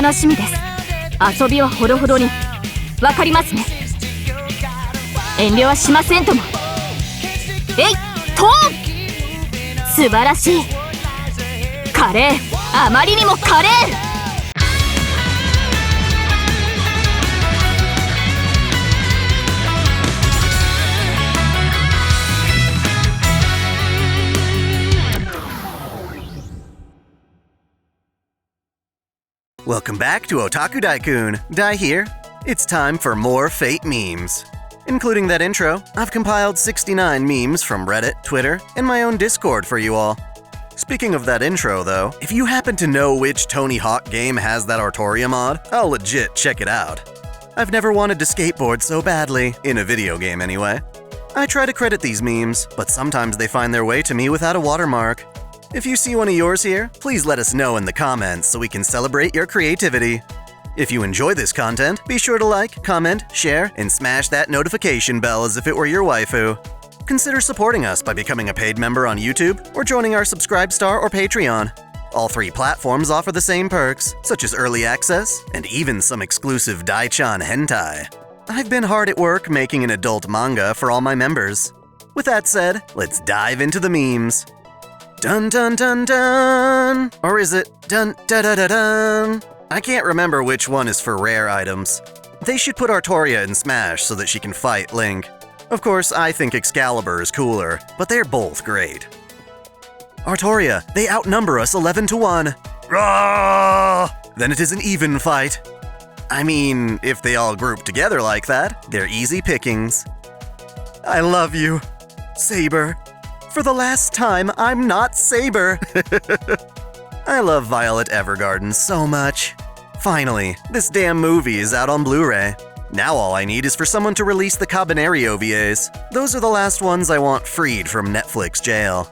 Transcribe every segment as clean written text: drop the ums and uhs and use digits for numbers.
楽しみです。遊びはほどほどに。わかりますね。遠慮はしませんとも。えいと素晴らしい。華麗、あまりにも華麗。Welcome back to OtakuDaiKun. Dai here. It's time for more Fate memes. Including that intro, I've compiled 69 memes from Reddit, Twitter, and my own Discord for you all. Speaking of that intro though, if you happen to know which Tony Hawk game has that Artoria mod, I'll legit check it out. I've never wanted to skateboard so badly, in a video game anyway. I try to credit these memes, but sometimes they find their way to me without a watermark. If you see one of yours here, please let us know in the comments so we can celebrate your creativity. If you enjoy this content, be sure to like, comment, share, and smash that notification bell as if it were your waifu. Consider supporting us by becoming a paid member on YouTube or joining our Subscribestar or Patreon. All three platforms offer the same perks, such as early access and even some exclusive Dai-chan hentai. I've been hard at work making an adult manga for all my members. With that said, let's dive into the memes. Dun dun dun dun! Or is it dun da da da dun? I can't remember which one is for rare items. They should put Artoria in Smash so that she can fight Link. Of course, I think Excalibur is cooler, but they're both great. Artoria, they outnumber us 11-1. Rawr! Then it is an even fight. I mean, if they all group together like that, they're easy pickings. I love you, Saber. For the last time, I'm not Saber. I love Violet Evergarden so much. Finally, this damn movie is out on Blu-ray. Now all I need is for someone to release the Cabaneri OVAs. Those are the last ones I want freed from Netflix jail.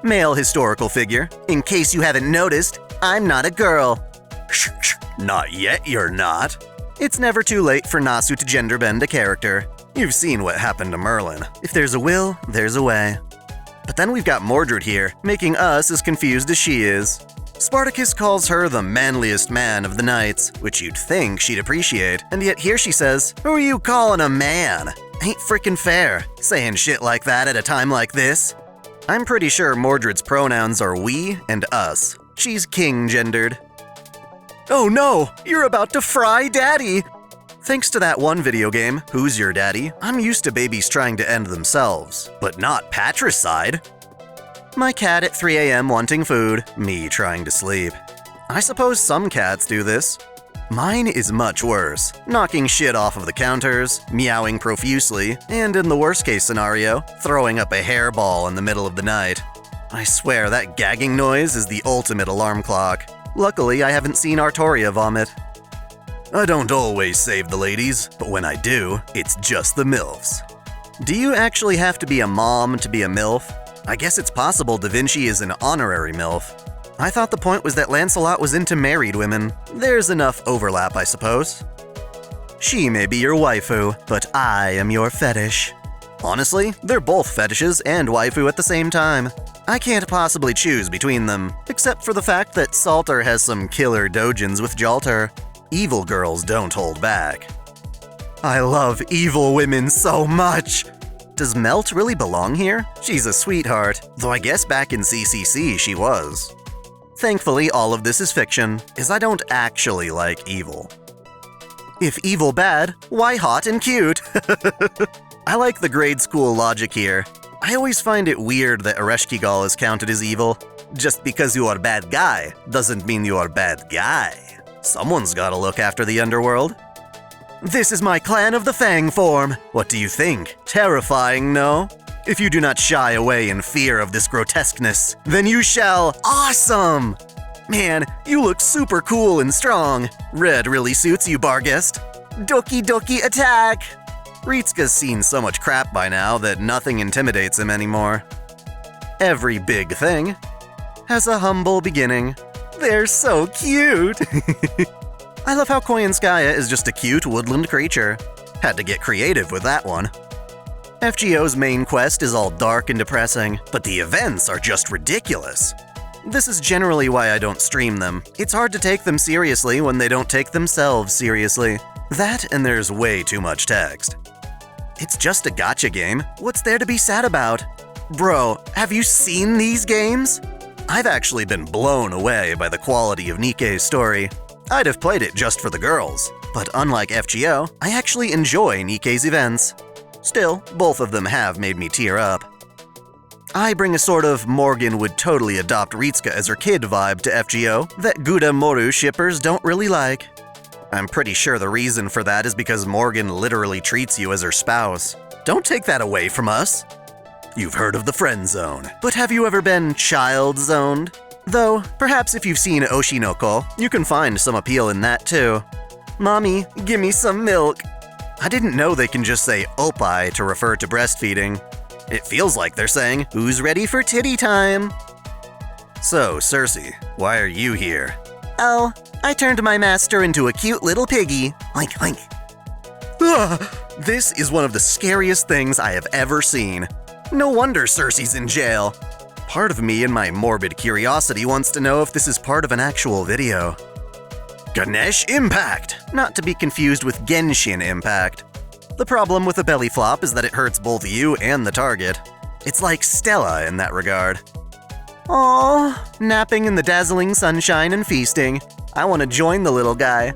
Male historical figure. In case you haven't noticed, I'm not a girl. Not yet you're not. It's never too late for Nasu to gender bend a character. You've seen what happened to Merlin. If there's a will, there's a way. But then we've got Mordred here, making us as confused as she is. Spartacus calls her the manliest man of the knights, which you'd think she'd appreciate, and yet here she says, "Who are you calling a man? Ain't frickin' fair, saying shit like that at a time like this." I'm pretty sure Mordred's pronouns are we and us. She's king-gendered. Oh no, you're about to fry daddy! Thanks to that one video game, Who's Your Daddy, I'm used to babies trying to end themselves, but not patricide. My cat at 3 a.m. wanting food, me trying to sleep. I suppose some cats do this. Mine is much worse, knocking shit off of the counters, meowing profusely, and in the worst case scenario, throwing up a hairball in the middle of the night. I swear that gagging noise is the ultimate alarm clock. Luckily, I haven't seen Artoria vomit. I don't always save the ladies, but when I do, it's just the MILFs. Do you actually have to be a mom to be a MILF? I guess it's possible Da Vinci is an honorary MILF. I thought the point was that Lancelot was into married women. There's enough overlap, I suppose. She may be your waifu, but I am your fetish. Honestly, they're both fetishes and waifu at the same time. I can't possibly choose between them, except for the fact that Salter has some killer dojins with Jalter. Evil girls don't hold back. I love evil women so much! Does Melt really belong here? She's a sweetheart, though I guess back in CCC she was. Thankfully, all of this is fiction, as I don't actually like evil. If evil bad, why hot and cute? I like the grade school logic here. I always find it weird that Ereshkigal is counted as evil. Just because you are a bad guy doesn't mean you are a bad guy. Someone's gotta look after the underworld. This is my clan of the Fang form. What do you think? Terrifying, no? If you do not shy away in fear of this grotesqueness, then you shall— Awesome! Man, you look super cool and strong. Red really suits you, Barghest. Doki doki attack! Ritsuka's seen so much crap by now that nothing intimidates him anymore. Every big thing has a humble beginning. They're so cute! I love how Koyanskaya is just a cute woodland creature. Had to get creative with that one. FGO's main quest is all dark and depressing, but the events are just ridiculous. This is generally why I don't stream them. It's hard to take them seriously when they don't take themselves seriously. That and there's way too much text. It's just a gacha game. What's there to be sad about? Bro, have you seen these games? I've actually been blown away by the quality of Nikkei's story. I'd have played it just for the girls, but unlike FGO, I actually enjoy Nikkei's events. Still, both of them have made me tear up. I bring a sort of Morgan would totally adopt Ritsuka as her kid vibe to FGO that Guda Moru shippers don't really like. I'm pretty sure the reason for that is because Morgan literally treats you as her spouse. Don't take that away from us. You've heard of the friend zone, but have you ever been child zoned? Though, perhaps if you've seen Oshinoko, you can find some appeal in that too. Mommy, give me some milk. I didn't know they can just say opai to refer to breastfeeding. It feels like they're saying, who's ready for titty time? So, Cersei, why are you here? Oh, I turned my master into a cute little piggy. Oink, oink. Ugh, this is one of the scariest things I have ever seen. No wonder Cersei's in jail. Part of me in my morbid curiosity wants to know if this is part of an actual video. Ganesh Impact, not to be confused with Genshin Impact. The problem with a belly flop is that it hurts both you and the target. It's like Stella in that regard. Aww, napping in the dazzling sunshine and feasting. I want to join the little guy.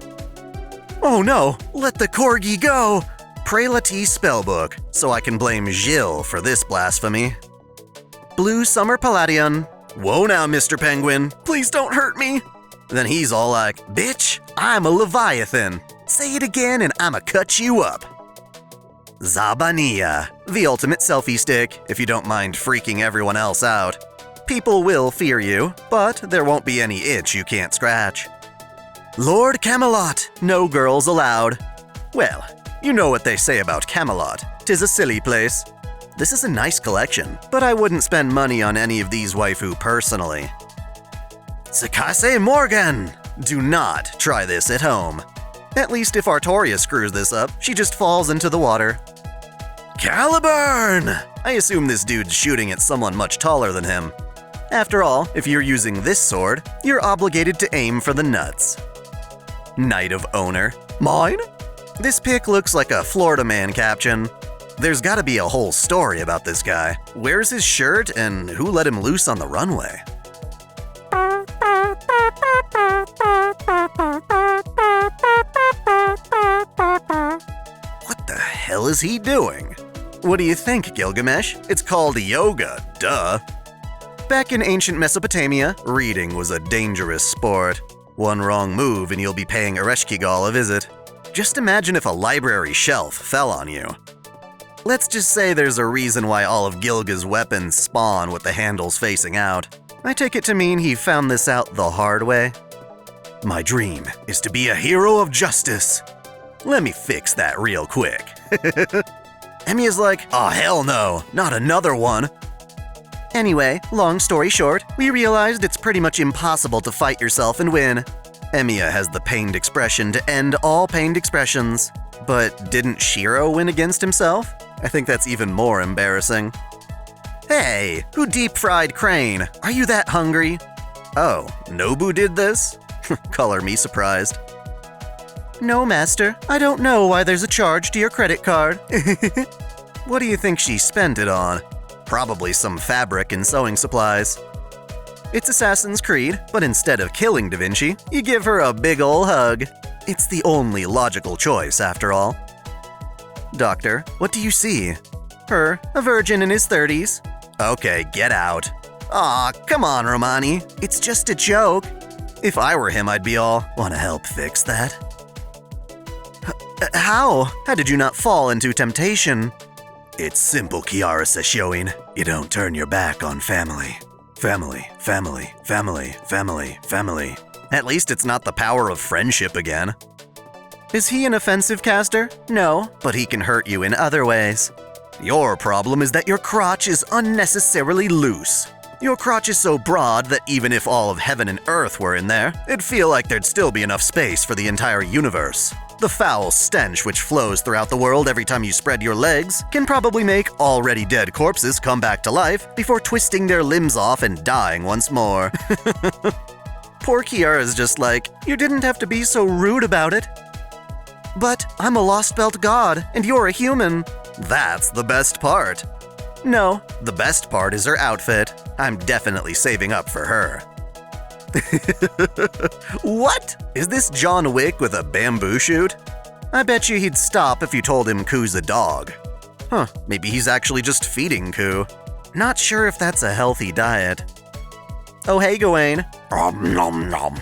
Oh no, let the corgi go! Prelati spellbook, so I can blame Gilles for this blasphemy. Blue Summer Palladion. Whoa now, Mr. Penguin, please don't hurt me! Then he's all like, bitch, I'm a Leviathan. Say it again and I'ma cut you up. Zabania, the ultimate selfie stick, if you don't mind freaking everyone else out. People will fear you, but there won't be any itch you can't scratch. Lord Camelot, no girls allowed. Well, you know what they say about Camelot. 'Tis a silly place. This is a nice collection, but I wouldn't spend money on any of these waifu personally. Sakase Morgan! Do not try this at home. At least if Artoria screws this up, she just falls into the water. Caliburn! I assume this dude's shooting at someone much taller than him. After all, if you're using this sword, you're obligated to aim for the nuts. Knight of Owner. Mine? This pic looks like a Florida Man caption. There's gotta be a whole story about this guy. Where's his shirt and who let him loose on the runway? What the hell is he doing? What do you think, Gilgamesh? It's called yoga, duh. Back in ancient Mesopotamia, reading was a dangerous sport. One wrong move and you'll be paying Ereshkigal a visit. Just imagine if a library shelf fell on you. Let's just say there's a reason why all of Gilga's weapons spawn with the handles facing out. I take it to mean he found this out the hard way. My dream is to be a hero of justice. Let me fix that real quick. Emiya's like, oh hell no, not another one. Anyway, long story short, we realized it's pretty much impossible to fight yourself and win. Emiya has the pained expression to end all pained expressions. But didn't Shiro win against himself? I think that's even more embarrassing. Hey, who deep-fried Crane? Are you that hungry? Oh, Nobu did this? Color me surprised. No, master, I don't know why there's a charge to your credit card. What do you think she spent it on? Probably some fabric and sewing supplies. It's Assassin's Creed, but instead of killing Da Vinci, you give her a big ol' hug. It's the only logical choice, after all. Doctor, what do you see? Her, a virgin in his 30s. Okay, get out. Aw, come on, Romani. It's just a joke. If I were him, I'd be all, wanna help fix that? How? How did you not fall into temptation? It's simple, Kiara Sesshoin. You don't turn your back on family. Family, family, family, family, family. At least it's not the power of friendship again. Is he an offensive caster? No, but he can hurt you in other ways. Your problem is that your crotch is unnecessarily loose. Your crotch is so broad that even if all of heaven and earth were in there, it'd feel like there'd still be enough space for the entire universe. The foul stench which flows throughout the world every time you spread your legs can probably make already dead corpses come back to life before twisting their limbs off and dying once more. Poor Kiara's just like, you didn't have to be so rude about it. But I'm a lost belt god, and you're a human. That's the best part. No, the best part is her outfit. I'm definitely saving up for her. What? Is this John Wick with a bamboo shoot? I bet you he'd stop if you told him Ku's a dog. Huh, maybe he's actually just feeding Ku. Not sure if that's a healthy diet. Oh hey, Gawain. Nom nom.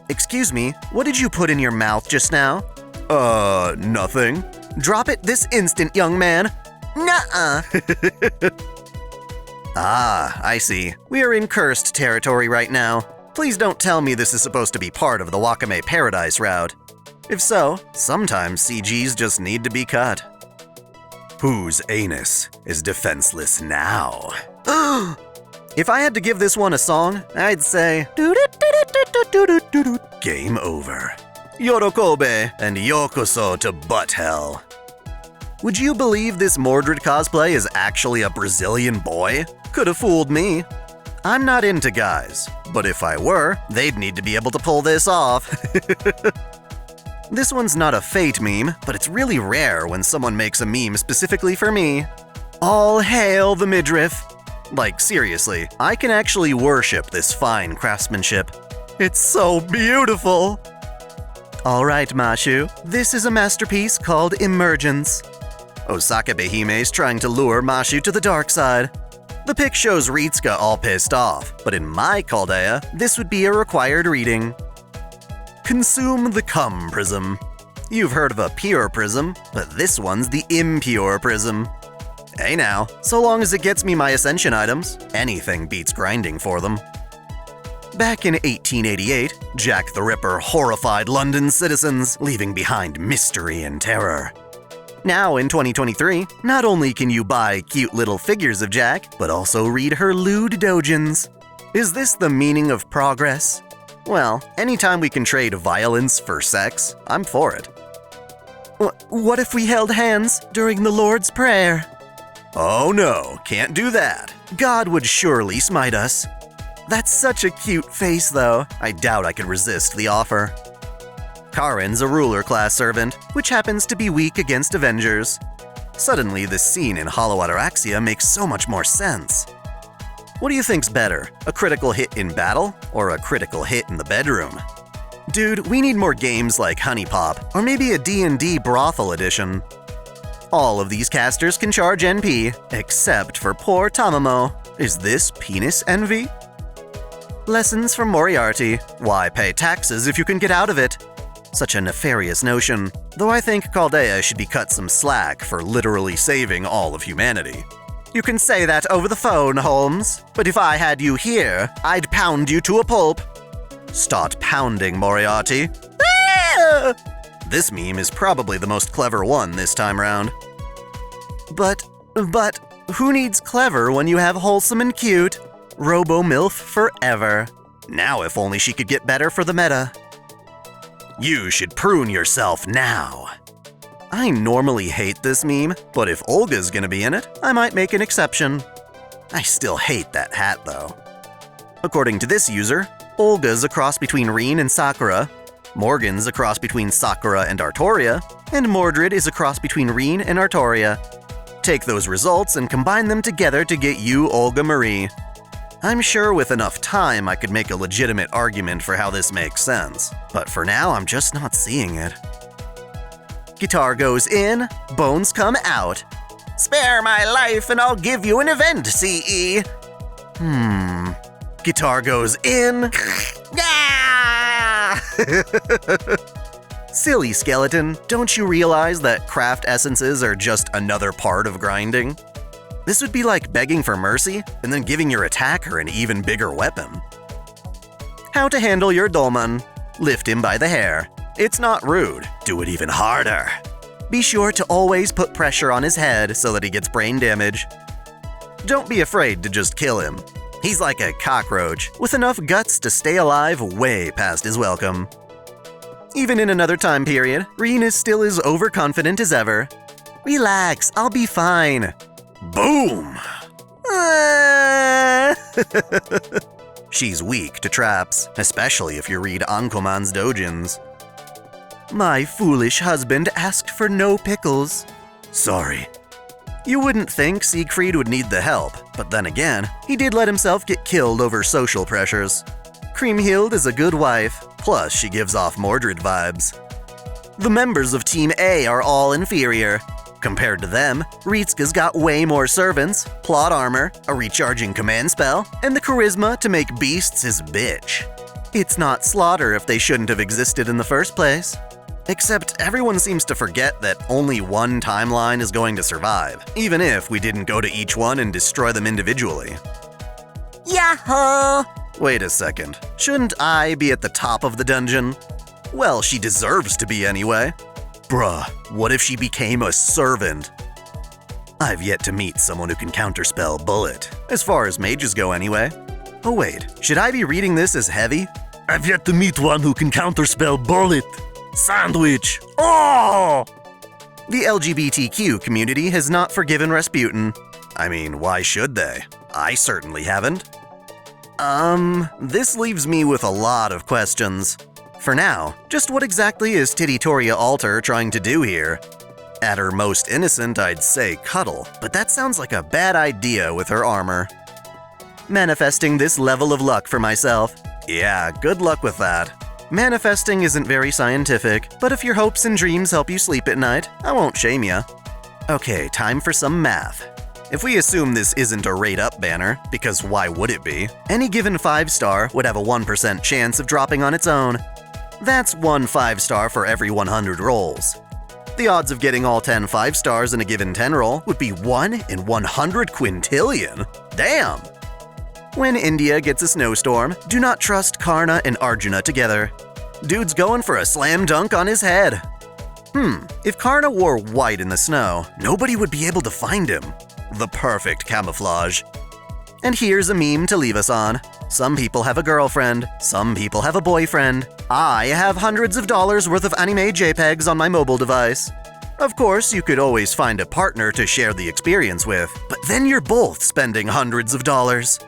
Excuse me, what did you put in your mouth just now? Nothing. Drop it this instant, young man. Nuh-uh. Ah, I see. We are in cursed territory right now. Please don't tell me this is supposed to be part of the Wakame Paradise route. If so, sometimes CGs just need to be cut. Whose anus is defenseless now? If I had to give this one a song, I'd say game over. Yorokobe and yokoso to butt hell. Would you believe this Mordred cosplay is actually a Brazilian boy? Could have fooled me. I'm not into guys, but if I were, they'd need to be able to pull this off. This one's not a Fate meme, but it's really rare when someone makes a meme specifically for me. All hail the midriff. Like, seriously, I can actually worship this fine craftsmanship. It's so beautiful. Alright, Mashu, this is a masterpiece called Emergence. Osaka Behime's trying to lure Mashu to the dark side. The pic shows Ritsuka all pissed off, but in my Caldeia, this would be a required reading. Consume the cum prism. You've heard of a pure prism, but this one's the impure prism. Hey now, so long as it gets me my ascension items, anything beats grinding for them. Back in 1888, Jack the Ripper horrified London's citizens, leaving behind mystery and terror. Now in 2023, not only can you buy cute little figures of Jack, but also read her lewd dojins. Is this the meaning of progress? Well, anytime we can trade violence for sex, I'm for it. What if we held hands during the Lord's Prayer? Oh no, can't do that. God would surely smite us. That's such a cute face though, I doubt I could resist the offer. Karin's a ruler class servant, which happens to be weak against Avengers. Suddenly, this scene in Hollow Ataraxia makes so much more sense. What do you think's better, a critical hit in battle or a critical hit in the bedroom? Dude, we need more games like Honey Pop, or maybe a D&D brothel edition. All of these casters can charge NP, except for poor Tamamo. Is this penis envy? Lessons from Moriarty. Why pay taxes if you can get out of it? Such a nefarious notion, though I think Caldeia should be cut some slack for literally saving all of humanity. You can say that over the phone, Holmes, but if I had you here, I'd pound you to a pulp. Start pounding, Moriarty. Ah! This meme is probably the most clever one this time round. But, who needs clever when you have wholesome and cute? Robo-MILF forever. Now if only she could get better for the meta. You should prune yourself now. I normally hate this meme, but if Olga's gonna be in it, I might make an exception. I still hate that hat though. According to this user, Olga's a cross between Rin and Sakura, Morgan's a cross between Sakura and Artoria, and Mordred is a cross between Rin and Artoria. Take those results and combine them together to get you Olga Marie. I'm sure with enough time I could make a legitimate argument for how this makes sense, but for now I'm just not seeing it. Guitar goes in, bones come out. Spare my life and I'll give you an event, CE. Guitar goes in. Silly skeleton, don't you realize that craft essences are just another part of grinding? This would be like begging for mercy and then giving your attacker an even bigger weapon. How to handle your dolman. Lift him by the hair. It's not rude, do it even harder. Be sure to always put pressure on his head so that he gets brain damage. Don't be afraid to just kill him. He's like a cockroach, with enough guts to stay alive way past his welcome. Even in another time period, Rin is still as overconfident as ever. Relax, I'll be fine. Boom! She's weak to traps, especially if you read Ankoman's dojins. My foolish husband asked for no pickles. Sorry. You wouldn't think Siegfried would need the help, but then again, he did let himself get killed over social pressures. Kriemhild is a good wife, plus she gives off Mordred vibes. The members of Team A are all inferior. Compared to them, Ritska's got way more servants, plot armor, a recharging command spell, and the charisma to make beasts his bitch. It's not slaughter if they shouldn't have existed in the first place. Except everyone seems to forget that only one timeline is going to survive, even if we didn't go to each one and destroy them individually. Yahoo! Wait a second, shouldn't I be at the top of the dungeon? Well, she deserves to be anyway. Bruh, what if she became a servant? I've yet to meet someone who can counterspell Bullet, as far as mages go anyway. Oh wait, should I be reading this as heavy? I've yet to meet one who can counterspell Bullet. Sandwich! Oh! The LGBTQ community has not forgiven Rasputin. I mean, why should they? I certainly haven't. This leaves me with a lot of questions. For now, just what exactly is Tititoria Alter trying to do here? At her most innocent, I'd say cuddle, but that sounds like a bad idea with her armor. Manifesting this level of luck for myself. Yeah, good luck with that. Manifesting isn't very scientific, but if your hopes and dreams help you sleep at night, I won't shame ya. Okay, time for some math. If we assume this isn't a rate-up banner, because why would it be? Any given 5-star would have a 1% chance of dropping on its own. That's one 5-star for every 100 rolls. The odds of getting all 10 5-stars in a given 10 roll would be 1 in 100 quintillion. Damn! When India gets a snowstorm, do not trust Karna and Arjuna together. Dude's going for a slam dunk on his head. If Karna wore white in the snow, nobody would be able to find him. The perfect camouflage. And here's a meme to leave us on. Some people have a girlfriend, some people have a boyfriend. I have hundreds of dollars worth of anime JPEGs on my mobile device. Of course, you could always find a partner to share the experience with, but then you're both spending hundreds of dollars.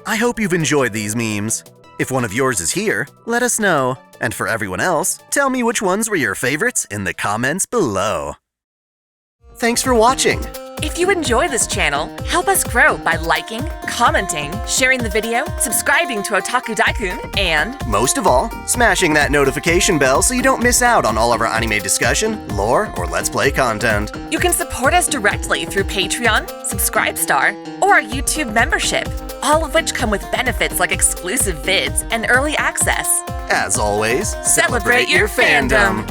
I hope you've enjoyed these memes. If one of yours is here, let us know. And for everyone else, tell me which ones were your favorites in the comments below. Thanks for watching! If you enjoy this channel, help us grow by liking, commenting, sharing the video, subscribing to OtakuDaiKun, and most of all, smashing that notification bell so you don't miss out on all of our anime discussion, lore, or Let's Play content. You can support us directly through Patreon, Subscribestar, or our YouTube membership, all of which come with benefits like exclusive vids and early access. As always, celebrate your fandom!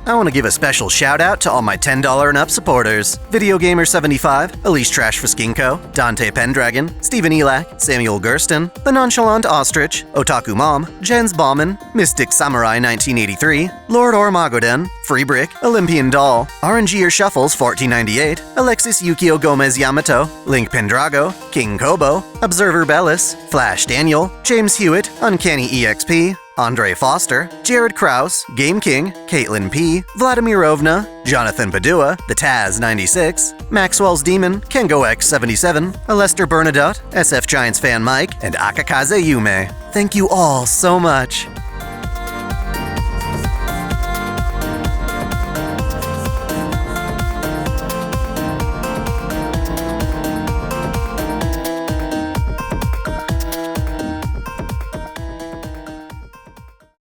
I want to give a special shout out to all my $10 and up supporters. VideoGamer75, Elise Trash Fuskinko, Dante Pendragon, Stephen Elak, Samuel Gersten, The Nonchalant Ostrich, Otaku Mom, Jens Bauman, Mystic Samurai 1983, Lord Ormagoden, Free Brick, Olympian Doll, RNGer Shuffles 1498, Alexis Yukio Gomez Yamato, Link Pendrago, King Kobo, Observer Bellis, Flash Daniel, James Hewitt, Uncanny EXP, Andre Foster, Jared Krause, Game King, Caitlin P., Vladimirovna, Jonathan Padua, The Taz 96, Maxwell's Demon, Kengo X 77, Alester Bernadotte, SF Giants fan Mike, and Akakaze Yume. Thank you all so much.